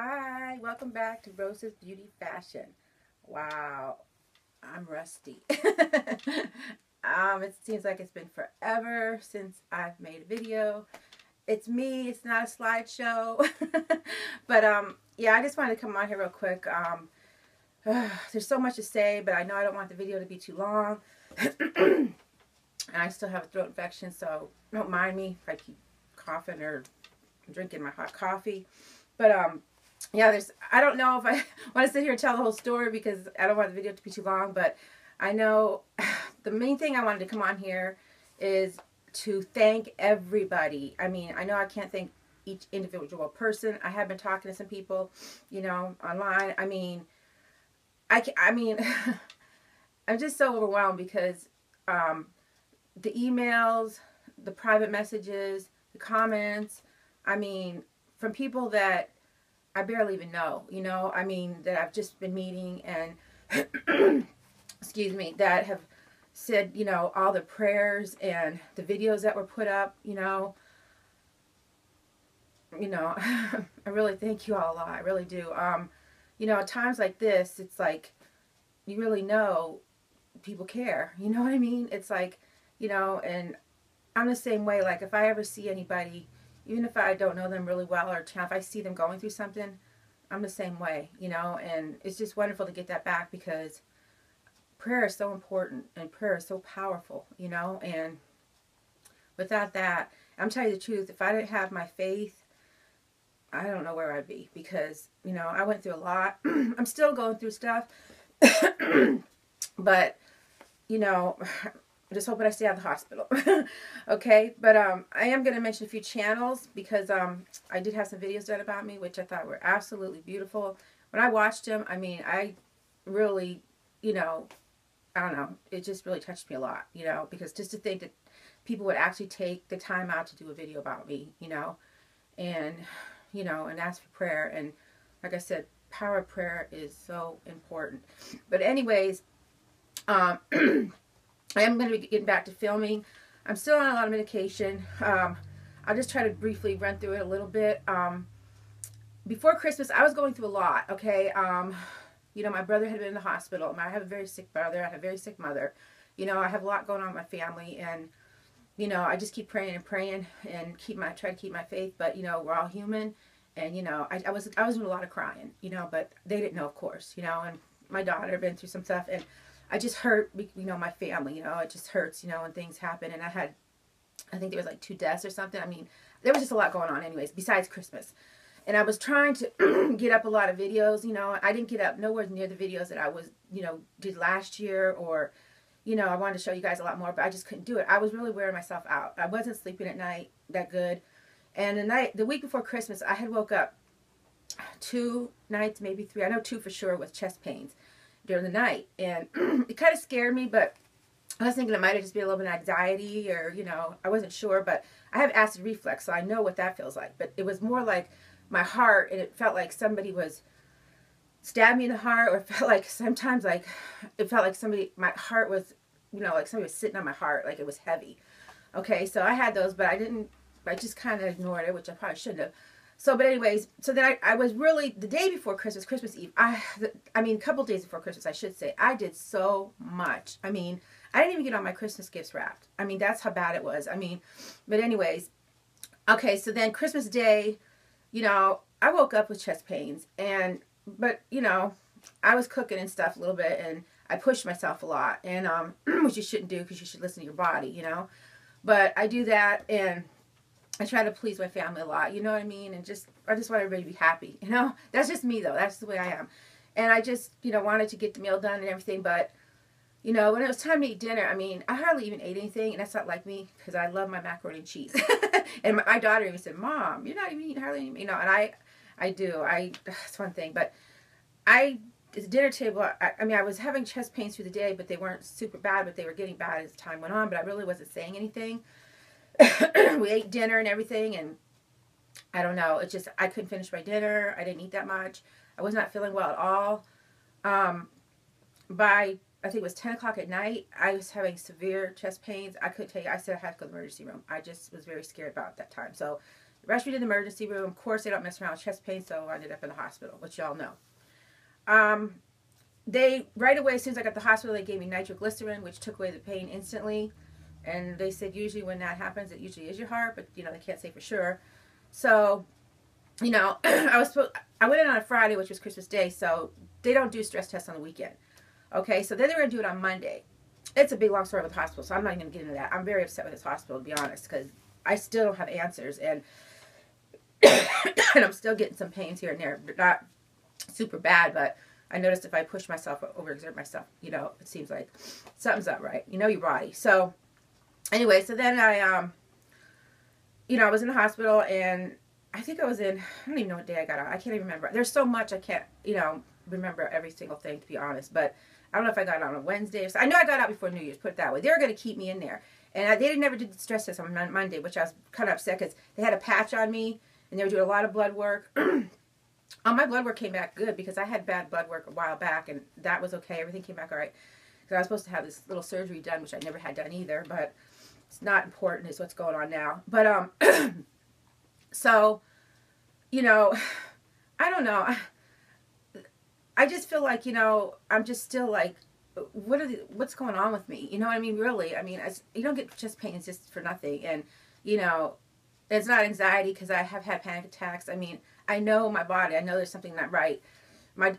Hi, welcome back to Rosa's Beauty Fashion. Wow, I'm rusty. It seems like it's been forever since I've made a video. It's me, it's not a slideshow. But yeah, I just wanted to come on here real quick. There's so much to say, but I know I don't want the video to be too long. And I still have a throat infection, so don't mind me if I keep coughing or drinking my hot coffee. But yeah, I don't know if I want to sit here and tell the whole story because I don't want the video to be too long, but I know the main thing I wanted to come on here is to thank everybody. I mean, I know I can't thank each individual person. I have been talking to some people, online. I mean, I'm just so overwhelmed because the emails, the private messages, the comments, I mean, from people that I barely even know, that I've just been meeting and, excuse me, that have said, all the prayers and the videos that were put up, I really thank you all a lot. I really do. At times like this, it's like, you really know people care. You know what I mean? It's like, and I'm the same way. Like, if I ever see anybody, even if I don't know them really well, or if I see them going through something, I'm the same way, and it's just wonderful to get that back because prayer is so important and prayer is so powerful, and without that, I'm telling you the truth, if I didn't have my faith, I don't know where I'd be because, I went through a lot. I'm still going through stuff, but, I'm just hoping I stay out of the hospital. Okay, but I am going to mention a few channels because I did have some videos done about me, which I thought were absolutely beautiful. When I watched them, I mean, I really, I don't know, it just really touched me a lot, because just to think that people would actually take the time out to do a video about me, and, and ask for prayer. And like I said, power of prayer is so important. But anyways, I am going to be getting back to filming. I'm still on a lot of medication. I'll just try to briefly run through it a little bit. Before Christmas, I was going through a lot, okay? My brother had been in the hospital. I have a very sick brother. I have a very sick mother. I have a lot going on in my family. And, I just keep praying and praying and try to keep my faith. But, we're all human. And, I was doing a lot of crying, but they didn't know, of course, and my daughter had been through some stuff. And I just hurt, my family, it just hurts, when things happen. And I think there was like 2 deaths or something. I mean, there was just a lot going on anyways, besides Christmas. And I was trying to get up a lot of videos, I didn't get up nowhere near the videos that I was, did last year, or, I wanted to show you guys a lot more, but I just couldn't do it. I was really wearing myself out. I wasn't sleeping at night that good. And the week before Christmas, I had woke up 2 nights, maybe 3, I know 2 for sure, with chest pains during the night. And it kind of scared me, but I was thinking it might have just been a little bit of anxiety, or, I wasn't sure. But I have acid reflux, so I know what that feels like. But it was more like my heart, and it felt like somebody was stabbing me in the heart, or it felt like sometimes like it felt like my heart was, like somebody was sitting on my heart, like it was heavy. Okay, so I had those, but I just kind of ignored it, which I probably shouldn't have. So, but anyways, so then I was really, the day before Christmas, Christmas Eve, I mean, a couple days before Christmas, I should say, I did so much. I mean, I didn't even get all my Christmas gifts wrapped. I mean, that's how bad it was. I mean, but anyways, okay, so then Christmas Day, I woke up with chest pains, but, I was cooking and stuff a little bit, and I pushed myself a lot, and, which you shouldn't do because you should listen to your body, but I do that, and I try to please my family a lot, you know what I mean? And I just want everybody to be happy, That's just me, though. That's the way I am. And I just, wanted to get the meal done and everything. But, when it was time to eat dinner, I mean, I hardly even ate anything. And that's not like me because I love my macaroni and cheese. And my daughter even said, Mom, you're not even eating hardly any, and I do. It's one thing. But at the dinner table, I mean, I was having chest pains through the day, but they weren't super bad, but they were getting bad as time went on. But I really wasn't saying anything. We ate dinner and everything, and I don't know, it's just, I couldn't finish my dinner. I didn't eat that much. I was not feeling well at all. By, I think it was 10 o'clock at night, I was having severe chest pains. I couldn't take it. I said I had to go to the emergency room. I just was very scared about that time. So rushed me to the emergency room. Of course, they don't mess around with chest pain, so I ended up in the hospital, which y'all know. They, right away, as soon as I got to the hospital, they gave me nitroglycerin, which took away the pain instantly. And they said usually when that happens, it usually is your heart, but, you know, they can't say for sure. So, you know, I went in on a Friday, which was Christmas Day, so they don't do stress tests on the weekend. Okay, so then they were going to do it on Monday. It's a big, long story with the hospital, so I'm not even going to get into that. I'm very upset with this hospital, to be honest, because I still don't have answers, and, and I'm still getting some pains here and there. They're not super bad, but I noticed if I push myself, overexert myself, you know, it seems like something's not right. You know your body. So, anyway, so then you know, I was in the hospital, and I think I was in, I don't even know what day I got out. I can't even remember. There's so much I can't, you know, remember every single thing, to be honest. But I don't know if I got out on a Wednesday or so. I know I got out before New Year's, put it that way. They were going to keep me in there. And they never did the stress test on Monday, which I was kind of upset because they had a patch on me, and they were doing a lot of blood work. My blood work came back good because I had bad blood work a while back, and that was okay. Everything came back all right. Because I was supposed to have this little surgery done, which I never had done either, but it's not important is what's going on now. But, so, you know, I don't know. I just feel like, you know, I'm just still like, what's going on with me? You know what I mean? Really, I mean, you don't get chest pains just for nothing. And, you know, it's not anxiety because I have had panic attacks. I mean, I know my body. I know there's something not right. My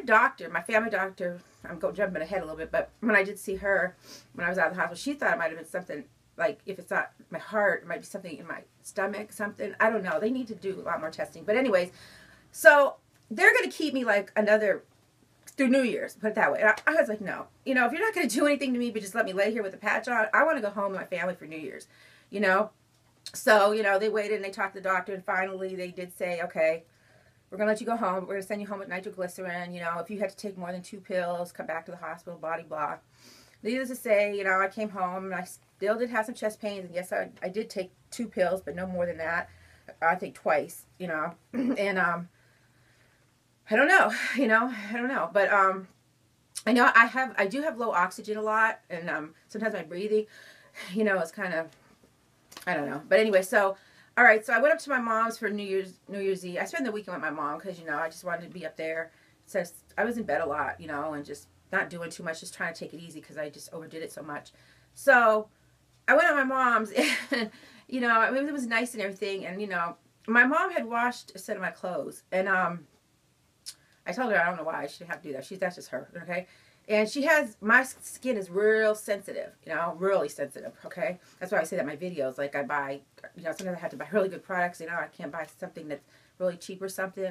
doctor, my family doctor, I'm jumping ahead a little bit, but when I did see her, when I was out of the hospital, she thought it might have been something, like, if it's not my heart, it might be something in my stomach, something. I don't know. They need to do a lot more testing. But anyways, so they're going to keep me like through New Year's, put it that way. And I was like, no. You know, if you're not going to do anything to me but just let me lay here with a patch on, I want to go home with my family for New Year's, you know. So, you know, they waited and they talked to the doctor, and finally they did say, okay, we're going to let you go home. We're going to send you home with nitroglycerin. You know, if you had to take more than 2 pills, come back to the hospital, blah, blah. Needless to say, you know, I came home and I still did have some chest pains. And yes, I did take 2 pills, but no more than that. I think twice, you know. And I don't know, you know, I don't know. But I know I do have low oxygen a lot. And sometimes my breathing, you know, is kind of, I don't know. But anyway, so, all right. So I went up to my mom's for New Year's Eve. I spent the weekend with my mom because, you know, I just wanted to be up there. So I was in bed a lot, you know, and just not doing too much, just trying to take it easy because I just overdid it so much. So I went to my mom's, and, you know, I mean, it was nice and everything. And, you know, my mom had washed a set of my clothes. And I told her I don't know why she didn't have to do that. That's just her, okay? And my skin is real sensitive, you know, really sensitive, okay? That's why I say that in my videos, like I buy, you know, sometimes I have to buy really good products, you know, I can't buy something that's really cheap or something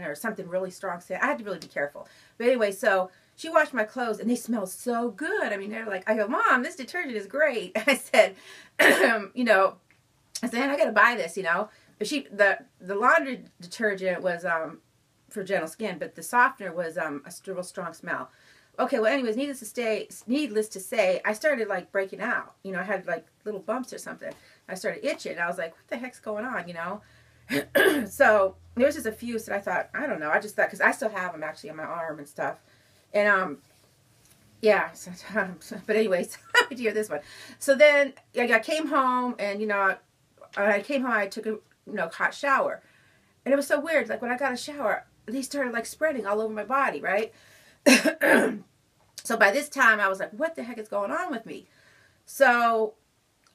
really strong scent. I had to really be careful. But anyway, so she washed my clothes, and they smell so good. I mean, they're like, I go, Mom, this detergent is great. I said, you know, I said, I got to buy this, you know. But the laundry detergent was for gentle skin, but the softener was a real strong smell. Okay, well, anyways, needless to say, I started, like, breaking out. You know, I had, like, little bumps or something. I started itching. I was like, what the heck's going on, you know? So there was just a few that I thought, I don't know. I just thought, because I still have them, actually, on my arm and stuff. And, yeah. So, but anyways, I did hear this one. So then I came home, and, you know, I came home, I took a, you know, hot shower. And it was so weird. Like, when I got a shower, they started, like, spreading all over my body, right? So by this time, I was like, what the heck is going on with me? So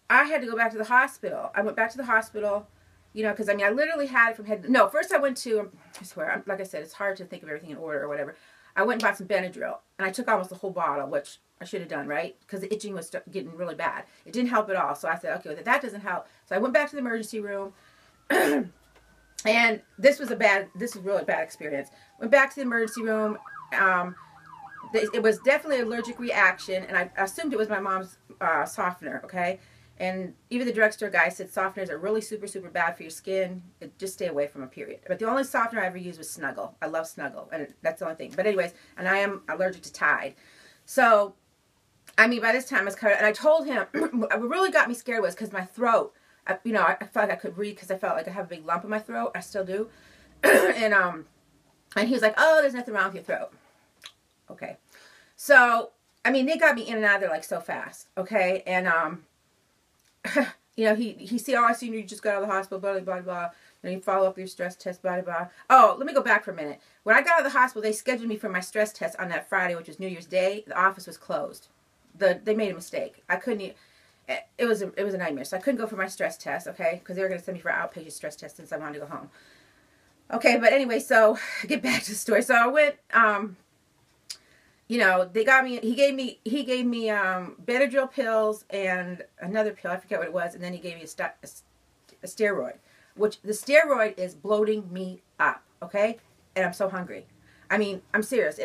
I had to go back to the hospital. I went back to the hospital, you know, because, I mean, I literally had it from head. No, first I went to, I swear, like I said, it's hard to think of everything in order or whatever. I went and bought some Benadryl, and I took almost the whole bottle, which I should have done, right? Because the itching was getting really bad. It didn't help at all. So I said, okay, well, that doesn't help. So I went back to the emergency room. And this was really bad experience. Went back to the emergency room. It was definitely an allergic reaction, and I assumed it was my mom's softener, okay? And even the drugstore guy said softeners are really super, super bad for your skin. Just stay away from them, period. But the only softener I ever used was Snuggle. I love Snuggle, and that's the only thing. But anyways, and I am allergic to Tide. So, I mean, by this time, I was kind of, and I told him, what really got me scared was because my throat, you know, I felt like I could breathe because I felt like I have a big lump in my throat. I still do. And he was like, oh, there's nothing wrong with your throat. Okay. So, I mean, they got me in and out of there like so fast. Okay. And, you know, he said, oh, I seen you just got out of the hospital, blah, blah, blah, blah. And you follow up your stress test, blah, blah, blah. Oh, let me go back for a minute. When I got out of the hospital, they scheduled me for my stress test on that Friday, which was New Year's Day. The office was closed. They made a mistake. I couldn't, it was a nightmare. So I couldn't go for my stress test, okay? Because they were going to send me for an outpatient stress test since I wanted to go home. Okay, but anyway, so get back to the story. So I went, you know, they got me, he gave me Benadryl pills and another pill, I forget what it was, and then he gave me a steroid, which the steroid is bloating me up, okay? And I'm so hungry. I mean, I'm serious.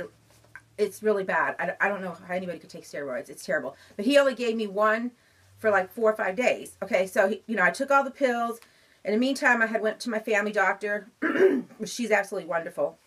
It's really bad. I don't know how anybody could take steroids. It's terrible. But he only gave me one for like 4 or 5 days, okay? So, you know, I took all the pills. In the meantime, I had went to my family doctor. She's absolutely wonderful.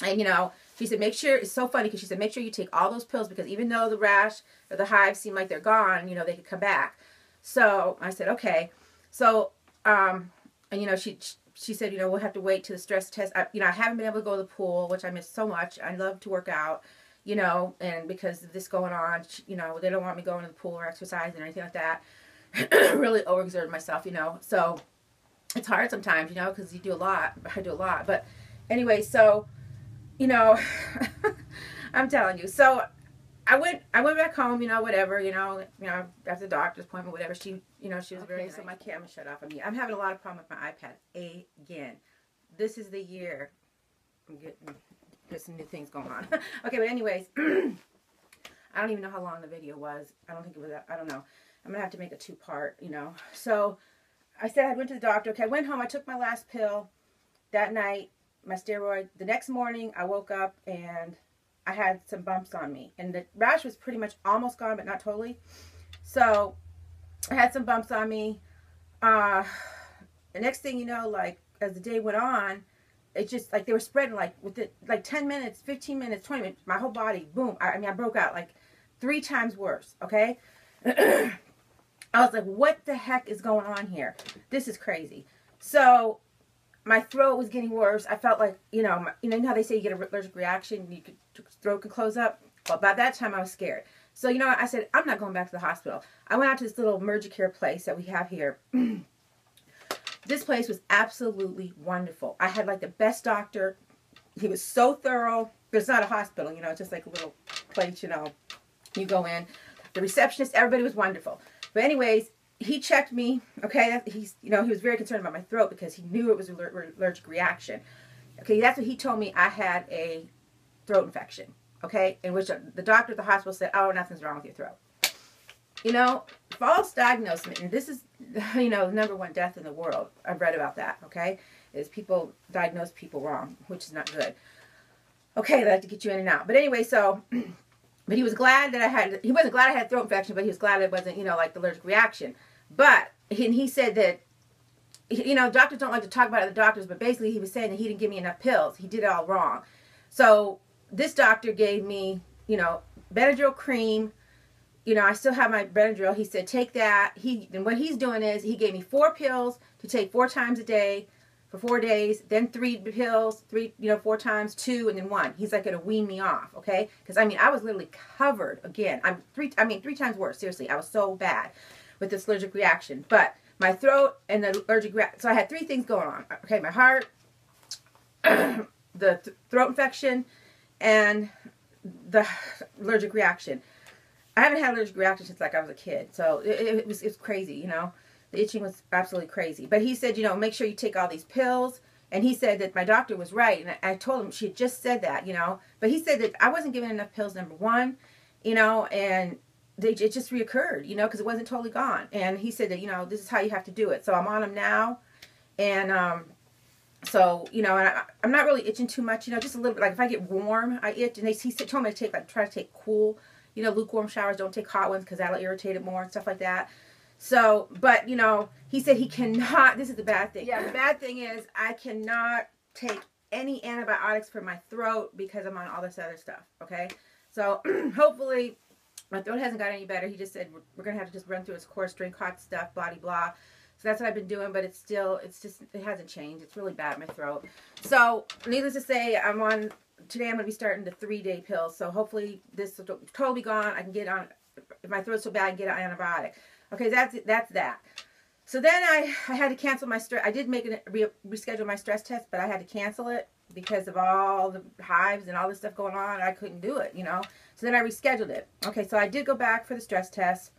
And, you know, she said, make sure, it's so funny because she said, make sure you take all those pills because even though the rash or the hives seem like they're gone, you know, they could come back. So I said, okay. So, and, you know, she said, you know, we'll have to wait to the stress test. You know, I haven't been able to go to the pool, which I miss so much. I love to work out, you know, and because of this going on, you know, they don't want me going to the pool or exercising or anything like that. Really overexerted myself, you know. So it's hard sometimes, you know, because you do a lot. I do a lot. But anyway, so, you know, I'm telling you. So I went back home, you know, whatever, you know, after the doctor's appointment, whatever. She, you know, she was very nice. So my camera shut off on me. I'm having a lot of problem with my iPad again. This is the year. I'm getting some new things going on. Okay, but anyways, I don't even know how long the video was. I don't think it was, I don't know. I'm going to have to make a 2-part, you know. So I said I went to the doctor. Okay, I went home. I took my last pill that night, my steroid. The next morning, I woke up and I had some bumps on me. And the rash was pretty much almost gone, but not totally. So I had some bumps on me. The next thing you know, like, as the day went on, it's just, like, they were spreading, like, within, like, 10 minutes, 15 minutes, 20 minutes, my whole body, boom. I mean, I broke out, like, 3 times worse, okay? I was like, what the heck is going on here? This is crazy. So my throat was getting worse. I felt like, you know how they say you get an allergic reaction, your throat could close up? Well, by that time I was scared. So, you know what? I said, I'm not going back to the hospital. I went out to this little emergency care place that we have here. This place was absolutely wonderful. I had like the best doctor. He was so thorough. But it's not a hospital, you know, it's just like a little place, you know. You go in. The receptionist, everybody was wonderful. But anyways, he checked me, okay? He was very concerned about my throat because he knew it was an allergic reaction. Okay, that's what he told me. I had a throat infection, okay? In which the doctor at the hospital said, oh, nothing's wrong with your throat. You know, false diagnosis, and this is, you know, the #1 death in the world. I've read about that, okay? Is people diagnose people wrong, which is not good. Okay, they like to get you in and out. But anyway, so... But he was glad that he wasn't glad I had a throat infection, but he was glad it wasn't, you know, like the allergic reaction. But he said that, you know, doctors don't like to talk about other doctors, but basically he was saying that he didn't give me enough pills. He did it all wrong. So this doctor gave me, you know, Benadryl cream. You know, I still have my Benadryl. He said, take that. And what he's doing is he gave me 4 pills to take 4 times a day for 4 days, then 3 pills, 4 times, 2, and then 1. He's like going to wean me off, okay? Because, I mean, I was literally covered again. 3 times worse, seriously. I was so bad with this allergic reaction. But my throat and the allergic reaction, so I had 3 things going on. Okay, my heart, the throat infection, and the allergic reaction. I haven't had allergic reaction since, like, I was a kid. So it was crazy, you know? The itching was absolutely crazy. But he said, you know, make sure you take all these pills. And he said that my doctor was right. And I told him she had just said that, you know. But he said that I wasn't given enough pills, #1, you know, and it just reoccurred, you know, because it wasn't totally gone. And he said that, you know, this is how you have to do it. So I'm on them now. And so, you know, and I'm not really itching too much, you know, just a little bit. Like if I get warm, I itch. And he told me to try to take cool, you know, lukewarm showers. Don't take hot ones because that'll irritate it more and stuff like that. So, but, you know, he said he cannot, this is the bad thing. Yeah, the bad thing is I cannot take any antibiotics for my throat because I'm on all this other stuff, okay? So, hopefully, my throat hasn't got any better. He just said we're going to have to just run through his course, drink hot stuff, blah, blah, blah. So, that's what I've been doing, but it's it hasn't changed. It's really bad, my throat. So, needless to say, today I'm going to be starting the 3-day pills. So, hopefully, this will totally be gone. I can get on, if my throat's so bad, I can get an antibiotic. Okay, that's that. So then I had to cancel my stress. I did make it reschedule my stress test, but I had to cancel it because of all the hives and all this stuff going on. I couldn't do it, you know. So then I rescheduled it. Okay, so I did go back for the stress test.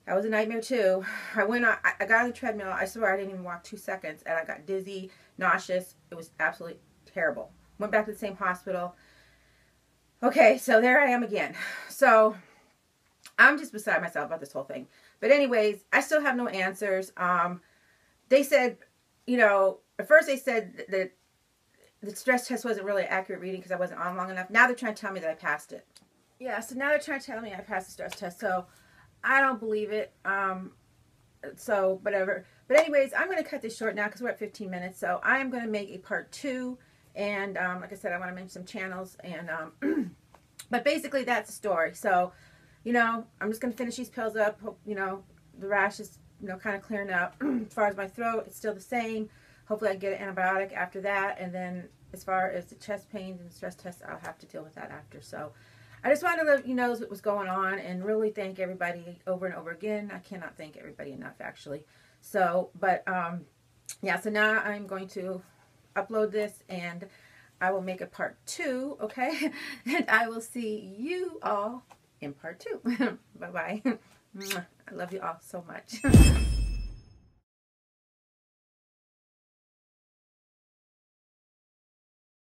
That was a nightmare too. I got on the treadmill. I swear I didn't even walk 2 seconds, and I got dizzy, nauseous. It was absolutely terrible. Went back to the same hospital. Okay, so there I am again. So I'm just beside myself about this whole thing. But anyways, I still have no answers. They said, you know, at first they said that the stress test wasn't really accurate reading because I wasn't on long enough. Now they're trying to tell me that I passed it. Yeah, so now they're trying to tell me I passed the stress test. So I don't believe it. So whatever. But anyways, I'm going to cut this short now because we're at 15 minutes. So I am going to make a part 2. And like I said, I want to mention some channels. And but basically that's the story. So, you know, I'm just going to finish these pills up. Hope, you know, the rash is, you know, kind of clearing up. As far as my throat, it's still the same. Hopefully I can get an antibiotic after that. And then as far as the chest pains and stress tests, I'll have to deal with that after. So I just wanted to let you know what was going on and really thank everybody over and over again. I cannot thank everybody enough, actually. So, but, yeah, so now I'm going to upload this and I will make a part 2, okay? And I will see you all in part 2. Bye-bye. I love you all so much.